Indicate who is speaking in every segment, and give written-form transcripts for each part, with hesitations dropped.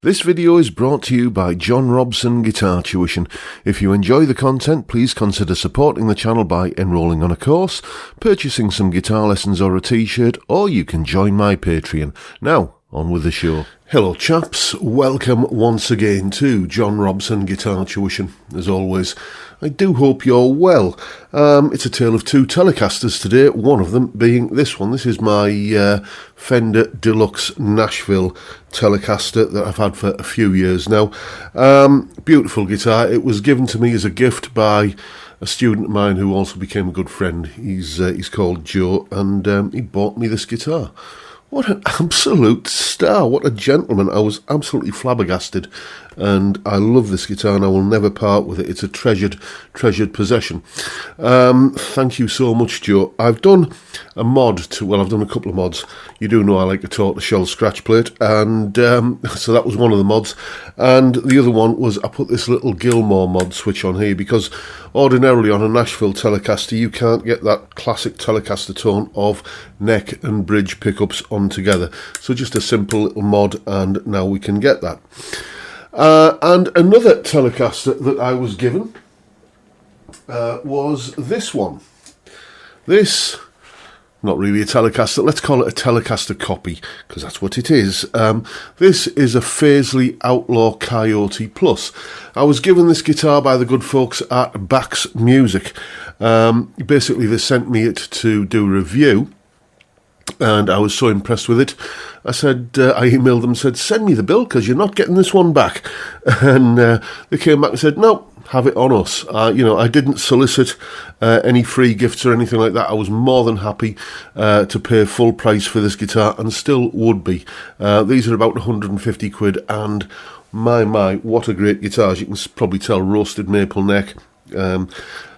Speaker 1: This video is brought to you by John Robson Guitar Tuition. If you enjoy the content, please consider supporting the channel by enrolling on a course, purchasing some guitar lessons or a t-shirt, or you can join my Patreon. Now, on with the show. Hello chaps, welcome once again to John Robson Guitar Tuition. As always, I do hope you're well. It's a tale of two Telecasters today, one of them being this one. This is my Fender Deluxe Nashville Telecaster that I've had for a few years now. Beautiful guitar. It was given to me as a gift by a student of mine who also became a good friend. He's called Joe, and he bought me this guitar. What an absolute star, what a gentleman. I was absolutely flabbergasted, and I love this guitar and I will never part with it. It's a treasured possession. Thank you so much, Joe. I've done a mod to, I've done a couple of mods. You do know I like a tortoiseshell scratch plate, and so that was one of the mods. And the other one was I put this little Gilmore mod switch on here, because ordinarily on a Nashville Telecaster you can't get that classic Telecaster tone of neck and bridge pickups on together. So just a simple little mod, and now we can get that. And another Telecaster that I was given was this one. This, not really a Telecaster, let's call it a Telecaster copy, because that's what it is. This is a Faisley Outlaw Coyote Plus. I was given this guitar by the good folks at Bax Music. Basically they sent me it to do a review, and I was so impressed with it. I emailed them and said, send me the bill, because you're not getting this one back. And they came back and said, no, have it on us. I didn't solicit any free gifts or anything like that. I was more than happy to pay full price for this guitar, and still would be. These are about 150 quid, and my, what a great guitar. As you can probably tell, roasted maple neck,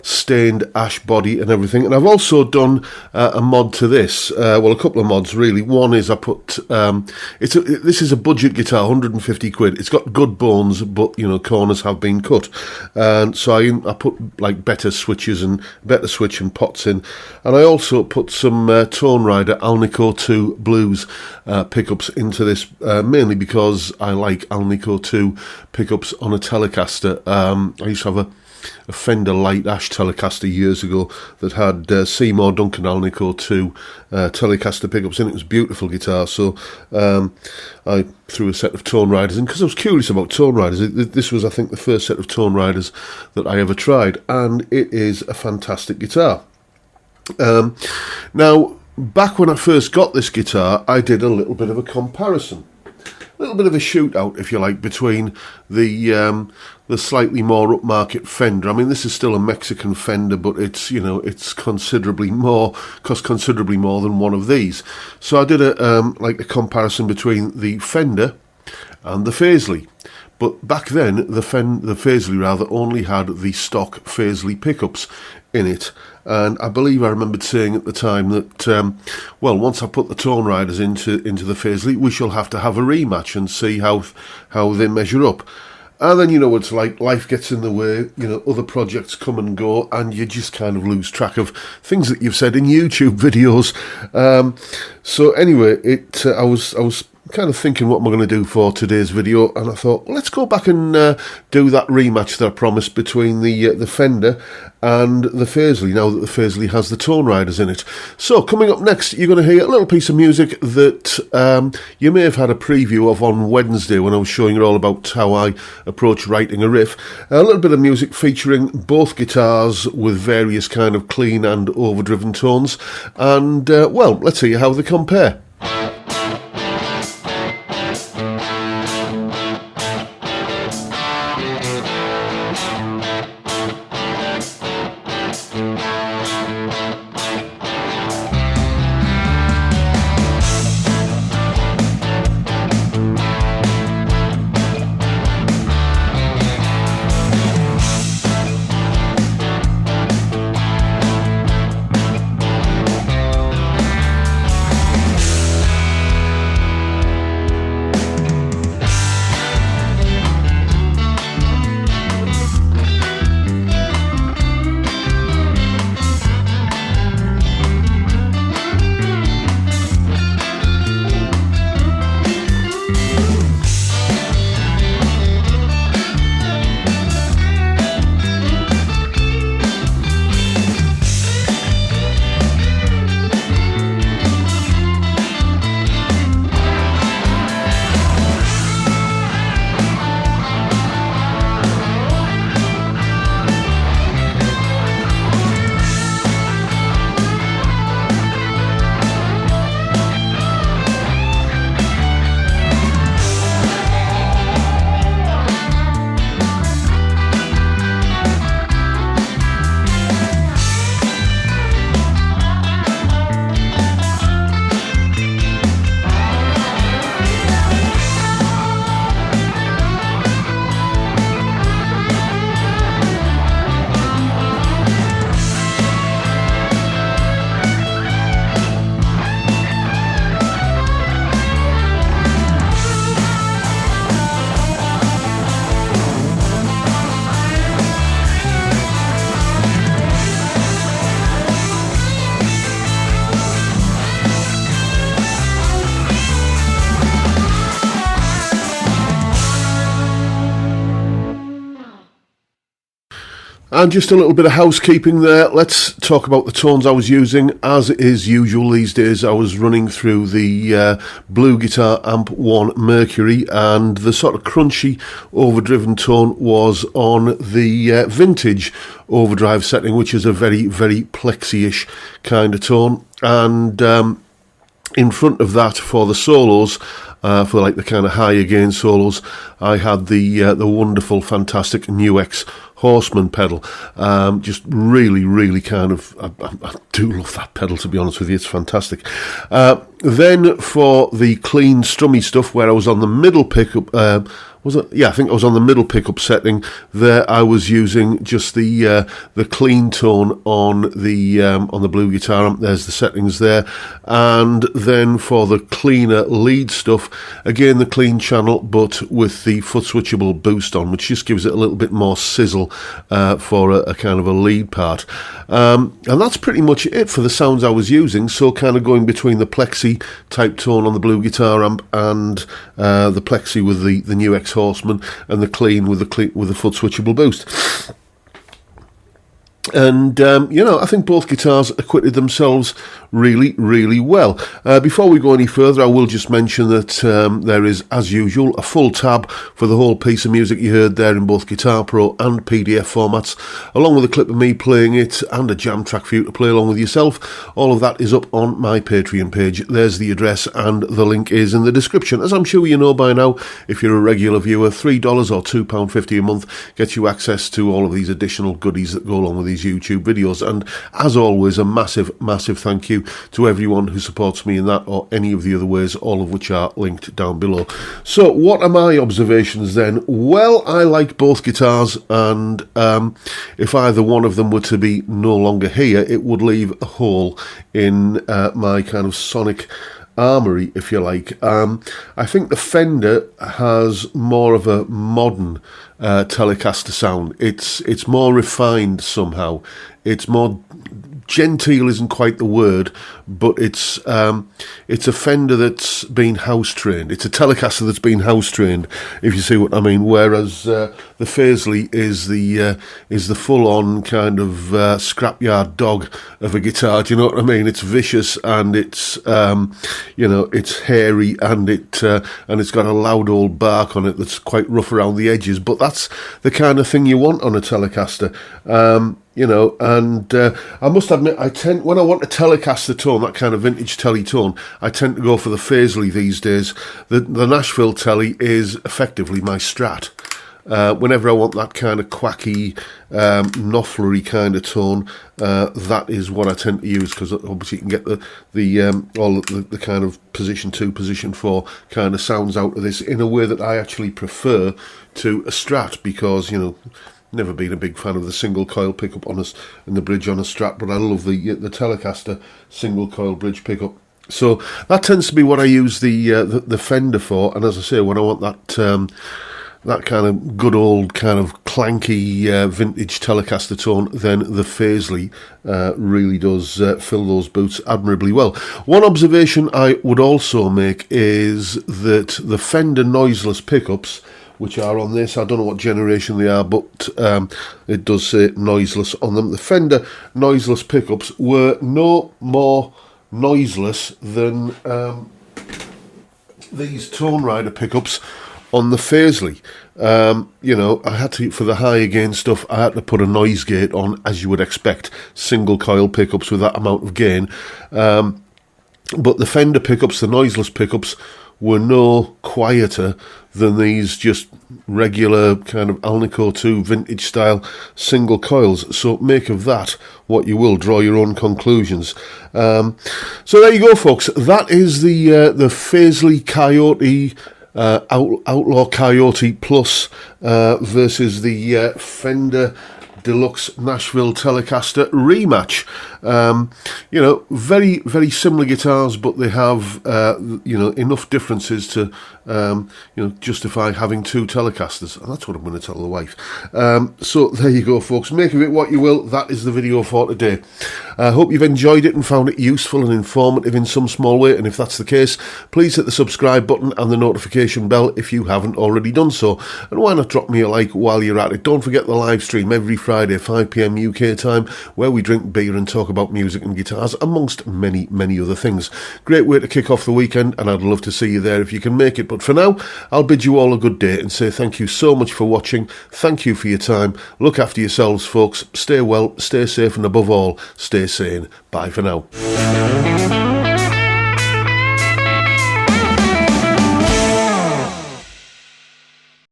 Speaker 1: stained ash body and everything. And I've also done a mod to this, a couple of mods really. One is I put this is a budget guitar, 150 quid. It's got good bones, but corners have been cut, and so I put like better switch and pots in, and I also put some Tone Rider Alnico 2 blues pickups into this, mainly because I like Alnico 2 pickups on a Telecaster. I used to have a Fender light ash Telecaster years ago that had Seymour Duncan Alnico 2 Telecaster pickups in it. It was a beautiful guitar, so I threw a set of Tone Riders in because I was curious about Tone Riders. This was, I think, the first set of Tone Riders that I ever tried, and it is a fantastic guitar. Now, back when I first got this guitar, I did a little bit of a comparison. A little bit of a shootout, if you like, between the slightly more upmarket Fender. I mean, this is still a Mexican Fender, but it's it's considerably more, cost considerably more than one of these. So I did a comparison between the Fender and the Faisley. But back then, the Faisley rather only had the stock Faisley pickups in it, and I believe I remembered saying at the time that once I put the Tone Riders into the Faisley, we shall have to have a rematch and see how they measure up. And then it's like life gets in the way, other projects come and go, and you just kind of lose track of things that you've said in YouTube videos. So anyway, I was kind of thinking what am I going to do for today's video, and I thought, let's go back and do that rematch that I promised between the Fender and the Faisley, now that the Faisley has the Tone Riders in it. So coming up next, you're going to hear a little piece of music that you may have had a preview of on Wednesday when I was showing you all about how I approach writing a riff. A little bit of music featuring both guitars with various kind of clean and overdriven tones, and let's see how they compare. And just a little bit of housekeeping there. Let's talk about the tones I was using. As is usual these days, I was running through the Blue Guitar Amp 1 Mercury, and the sort of crunchy overdriven tone was on the Vintage overdrive setting, which is a very, very plexi-ish kind of tone. And in front of that, for the solos, for like the kind of higher gain solos, I had the wonderful, fantastic NuX Horseman pedal. Just really, really kind of, I do love that pedal, to be honest with you. It's fantastic. Then for the clean, strummy stuff, where I was on the middle pickup, was it? Yeah, I think I was on the middle pickup setting. There, I was using just the clean tone on the Blue Guitar Amp. There's the settings there, and then for the cleaner lead stuff, again the clean channel, but with the foot switchable boost on, which just gives it a little bit more sizzle for a kind of a lead part. And that's pretty much it for the sounds I was using. So kind of going between the plexi type tone on the Blue Guitar Amp and the plexi with the NuX Horseman, and the clean with the foot switchable boost. And, I think both guitars acquitted themselves really, really well. Before we go any further, I will just mention that there is, as usual, a full tab for the whole piece of music you heard there in both Guitar Pro and PDF formats, along with a clip of me playing it and a jam track for you to play along with yourself. All of that is up on my Patreon page. There's the address, and the link is in the description. As I'm sure you know by now, if you're a regular viewer, $3 or £2.50 a month gets you access to all of these additional goodies that go along with these YouTube videos. And as always, a massive, massive thank you to everyone who supports me in that or any of the other ways, all of which are linked down below. So what are my observations then? Well, I like both guitars, and if either one of them were to be no longer here, it would leave a hole in my kind of sonic armory, if you like. I think the Fender has more of a modern Telecaster sound. It's more refined somehow. It's more genteel, isn't quite the word, but it's a Fender that's been house trained. It's a Telecaster that's been house trained, if you see what I mean. Whereas the Faisley is the full on kind of scrapyard dog of a guitar. Do you know what I mean? It's vicious, and it's it's hairy, and it's got a loud old bark on it that's quite rough around the edges. But that's the kind of thing you want on a Telecaster. And I must admit, when I want a Telecaster tone, that kind of vintage Tele tone, I tend to go for the Faisley these days. The Nashville Tele is effectively my Strat. Whenever I want that kind of quacky, knoflery kind of tone, that is what I tend to use, because obviously you can get the kind of position 2, position 4 kind of sounds out of this in a way that I actually prefer to a Strat, because, never been a big fan of the single coil pickup on the bridge on a Strat, but I love the Telecaster single coil bridge pickup. So that tends to be what I use the Fender for. And as I say, when I want that kind of good old kind of clanky vintage Telecaster tone, then the Faisley really does fill those boots admirably well. One observation I would also make is that the Fender noiseless pickups, which are on this, I don't know what generation they are, but it does say noiseless on them. The Fender noiseless pickups were no more noiseless than these Tone Rider pickups on the Faisley. I had to, for the higher gain stuff, I had to put a noise gate on, as you would expect, single coil pickups with that amount of gain. But the Fender pickups, the noiseless pickups, were no quieter than these just regular kind of Alnico 2 vintage style single coils. So make of that what you will, draw your own conclusions. So there you go, folks. That is the Faisley Coyote Outlaw Coyote Plus versus the Fender Deluxe Nashville Telecaster Rematch. Very, very similar guitars, but they have, enough differences to, justify having two Telecasters. And that's what I'm going to tell the wife. So there you go, folks. Make of it what you will. That is the video for today. I hope you've enjoyed it and found it useful and informative in some small way. And if that's the case, please hit the subscribe button and the notification bell if you haven't already done so. And why not drop me a like while you're at it? Don't forget the live stream every Friday Friday, 5 p.m. UK time, where we drink beer and talk about music and guitars, amongst many, many other things. Great way to kick off the weekend, and I'd love to see you there if you can make it. But for now, I'll bid you all a good day and say thank you so much for watching. Thank you for your time. Look after yourselves, folks. Stay well, stay safe, and above all, stay sane. Bye for now.